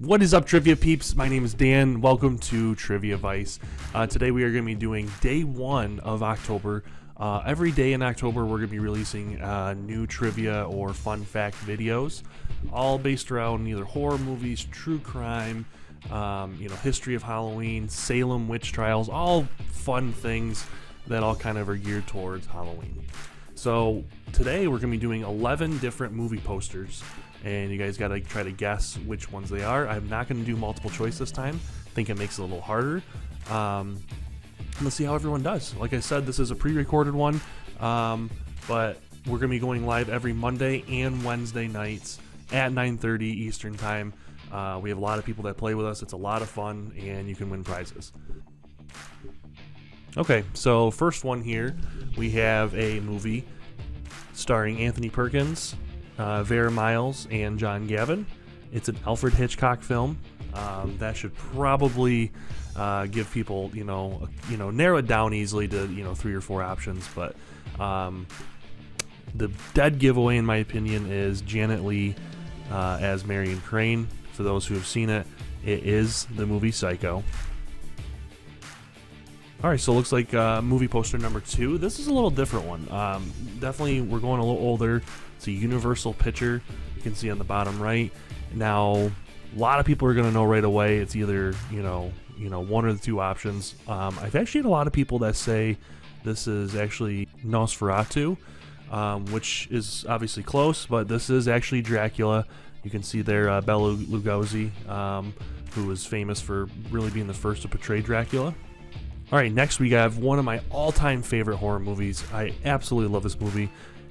What is up, Trivia Peeps? My name is Dan. Welcome to Trivia Vice. Today we are going to be doing day 1 of October. Every day in October we're going to be releasing new trivia or fun fact videos, all based around either horror movies, true crime, history of Halloween, Salem witch trials, all fun things that all kind of are geared towards Halloween. So today we're going to be doing 11 different movie posters, and you guys got to try to guess which ones they are. I'm not going to do multiple choice this time. I think it makes it a little harder. Let's see how everyone does. Like I said, this is a pre-recorded one, but we're going to be going live every Monday and Wednesday nights at 9:30 Eastern Time. We have a lot of people that play with us. It's a lot of fun, and you can win prizes. Okay, so first one here, we have a movie starring Anthony Perkins, Vera Miles, and John Gavin. It's an Alfred Hitchcock film. That should probably give people, narrow it down easily to 3 or 4 options. But the dead giveaway, in my opinion, is Janet Leigh as Marion Crane. For those who have seen it, it is the movie Psycho. Alright, so it looks like movie poster number 2. This is a little different one. Definitely, we're going a little older. It's a Universal picture. You can see on the bottom right. Now, a lot of people are going to know right away. It's either, one or the 2 options. I've actually had a lot of people that say this is actually Nosferatu, which is obviously close, but this is actually Dracula. You can see there Bela Lugosi, who is famous for really being the first to portray Dracula. Alright, next we have one of my all-time favorite horror movies. I absolutely love this movie.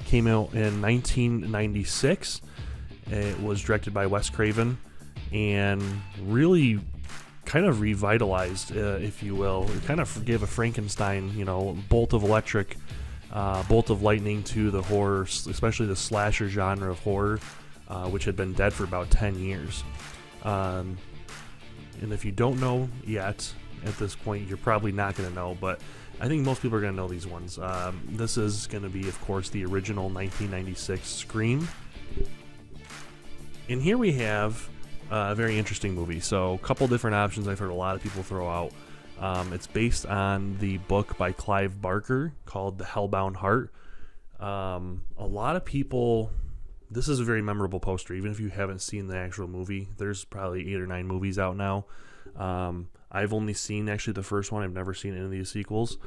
Came out in 1996. It was directed by Wes Craven and really kind of revitalized, if you will. It kind of gave a Frankenstein, bolt of electric, bolt of lightning to the horror, especially the slasher genre of horror, which had been dead for about 10 years. And if you don't know yet, at this point, you're probably not going to know, but I think most people are going to know these ones. This is going to be, of course, the original 1996 Scream. And here we have a very interesting movie. So a couple different options I've heard a lot of people throw out. It's based on the book by Clive Barker called The Hellbound Heart. A lot of people... This is a very memorable poster, even if you haven't seen the actual movie. There's probably 8 or 9 movies out now. I've only seen actually the first one. I've never seen any of these sequels.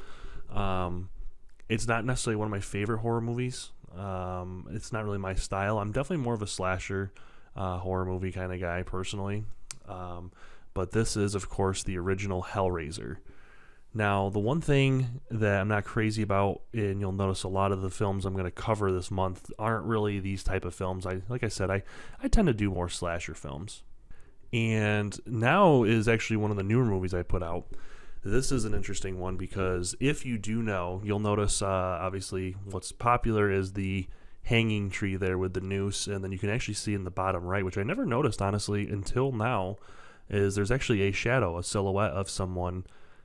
It's not necessarily one of my favorite horror movies. It's not really my style. I'm definitely more of a slasher horror movie kind of guy personally. But this is, of course, the original Hellraiser. Now, the one thing that I'm not crazy about, and you'll notice a lot of the films I'm going to cover this month aren't really these type of films. Like I said, I tend to do more slasher films. And now is actually one of the newer movies I put out. This is an interesting one because if you do know, you'll notice obviously what's popular is the hanging tree there with the noose, and then you can actually see in the bottom right, which I never noticed honestly until now, is there's actually a shadow, a silhouette of someone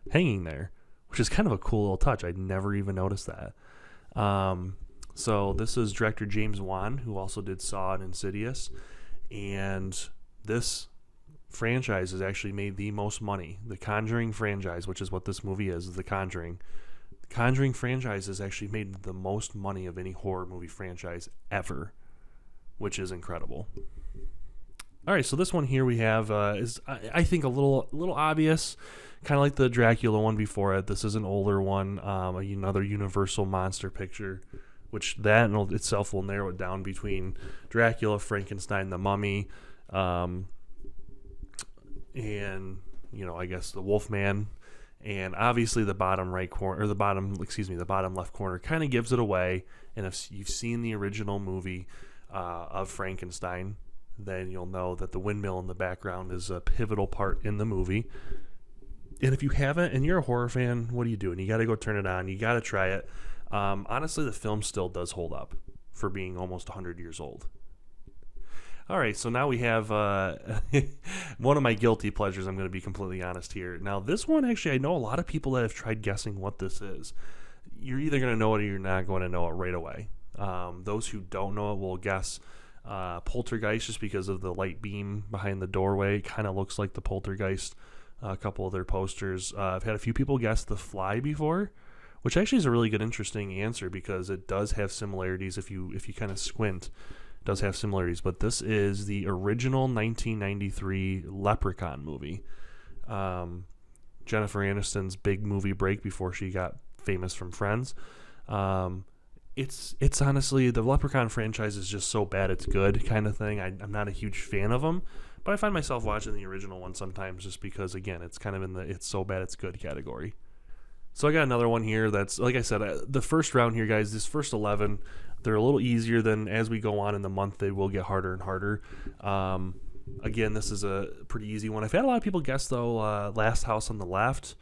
hanging there, which is kind of a cool little touch. I'd never even noticed that. So this is director James Wan, who also did Saw and Insidious, and this franchise has actually made the most money. The Conjuring franchise, which is what this movie is The Conjuring. The Conjuring franchise has actually made the most money of any horror movie franchise ever, which is incredible. All right, so this one here we have is I think a little obvious, kind of like the Dracula one before it. This is an older one, another Universal monster picture, which that in itself will narrow it down between Dracula, Frankenstein, the Mummy, and I guess the Wolfman, and obviously the bottom right corner, or the bottom left corner kind of gives it away. And if you've seen the original movie of Frankenstein, then you'll know that the windmill in the background is a pivotal part in the movie. And if you haven't, and you're a horror fan, what are you doing? You got to go turn it on. You got to try it. Honestly, the film still does hold up for being almost 100 years old. All right, so now we have one of my guilty pleasures, I'm going to be completely honest here. Now, this one, actually, I know a lot of people that have tried guessing what this is. You're either going to know it or you're not going to know it right away. Those who don't know it will guess Poltergeist, just because of the light beam behind the doorway, kind of looks like the Poltergeist. A couple of their posters. I've had a few people guess The Fly before, which actually is a really good, interesting answer because it does have similarities. If you kind of squint, it does have similarities. But this is the original 1993 Leprechaun movie. Jennifer Aniston's big movie break before she got famous from Friends. It's honestly, the Leprechaun franchise is just so bad it's good kind of thing. I'm not a huge fan of them, but I find myself watching the original one sometimes just because, again, it's kind of in the it's so bad it's good category. So I got another one here that's, like I said, the first round here, guys, this first 11, they're a little easier than as we go on in the month, they will get harder and harder. Again, this is a pretty easy one. I've had a lot of people guess, though, Last House on the Left.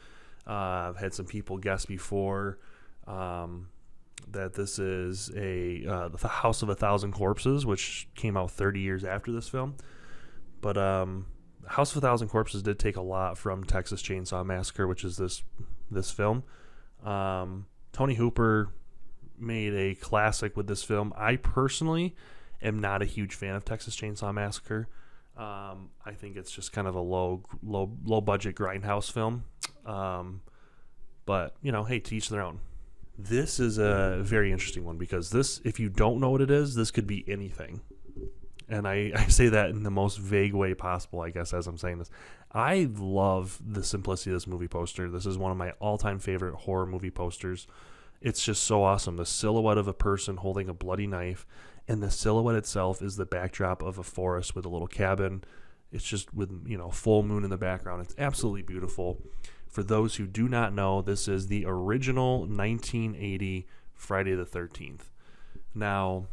I've had some people guess before that this is the House of a Thousand Corpses, which came out 30 years after this film. But House of a Thousand Corpses did take a lot from Texas Chainsaw Massacre, which is this film. Tony Hooper made a classic with this film. I personally am not a huge fan of Texas Chainsaw Massacre. I think it's just kind of a low budget grindhouse film. But, hey, to each their own. This is a very interesting one because this, if you don't know what it is, this could be anything. And I say that in the most vague way possible, I guess, as I'm saying this. I love the simplicity of this movie poster. This is one of my all-time favorite horror movie posters. It's just so awesome. The silhouette of a person holding a bloody knife, and the silhouette itself is the backdrop of a forest with a little cabin. It's just with, full moon in the background. It's absolutely beautiful. For those who do not know, this is the original 1980 Friday the 13th. Now,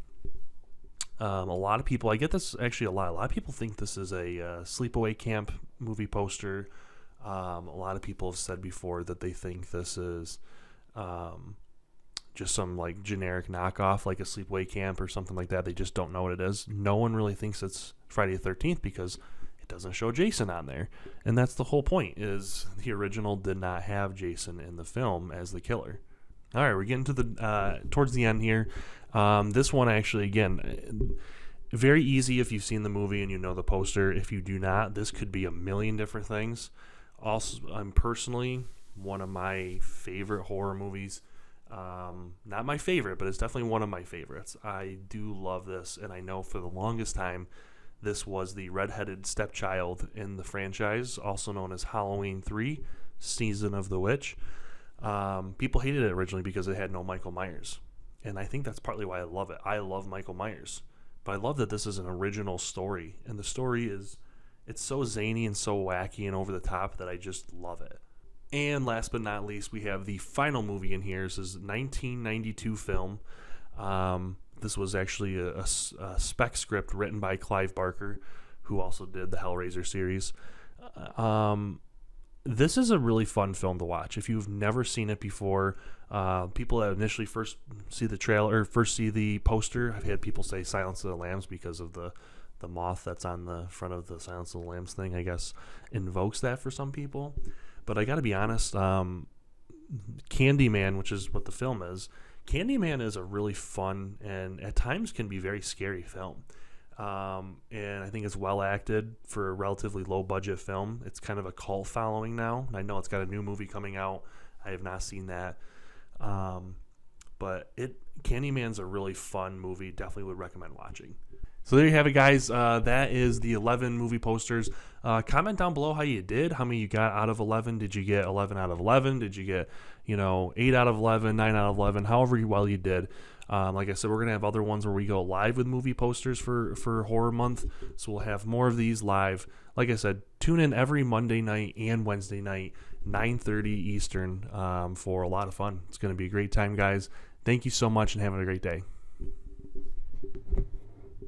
a lot of people, I get this actually a lot. A lot of people think this is a sleepaway camp movie poster. A lot of people have said before that they think this is just some like generic knockoff, like a sleepaway camp or something like that. They just don't know what it is. No one really thinks it's Friday the 13th because it doesn't show Jason on there. And that's the whole point, is the original did not have Jason in the film as the killer. All right, we're getting to the towards the end here. This one actually, again, very easy if you've seen the movie and you know the poster. If you do not, this could be a million different things. Also, I'm personally one of my favorite horror movies. Not my favorite, but it's definitely one of my favorites. I do love this, and I know for the longest time this was the redheaded stepchild in the franchise, also known as Halloween 3, Season of the Witch. People hated it originally because it had no Michael Myers. And I think that's partly why I love it. I love Michael Myers. But I love that this is an original story. And the story it's so zany and so wacky and over the top that I just love it. And last but not least, we have the final movie in here. This is a 1992 film. This was actually a spec script written by Clive Barker, who also did the Hellraiser series. This is a really fun film to watch. If you've never seen it before, people that initially first see the trailer or first see the poster, I've had people say Silence of the Lambs because of the moth that's on the front of the Silence of the Lambs thing, I guess, invokes that for some people. But I got to be honest, Candyman, which is what the film is, Candyman is a really fun and at times can be very scary film. And I think it's well acted for a relatively low budget film. It's kind of a cult following now. I know it's got a new movie coming out. I have not seen that. But Candyman's a really fun movie. Definitely would recommend watching. So there you have it, guys. That is the 11 movie posters. Comment down below how you did, how many you got out of 11. Did you get 11 out of 11? Did you get, 8 out of 11, 9 out of 11? However well you did. Like I said, we're going to have other ones where we go live with movie posters for Horror Month. So we'll have more of these live. Like I said, tune in every Monday night and Wednesday night, 9:30 Eastern, for a lot of fun. It's going to be a great time, guys. Thank you so much and have a great day.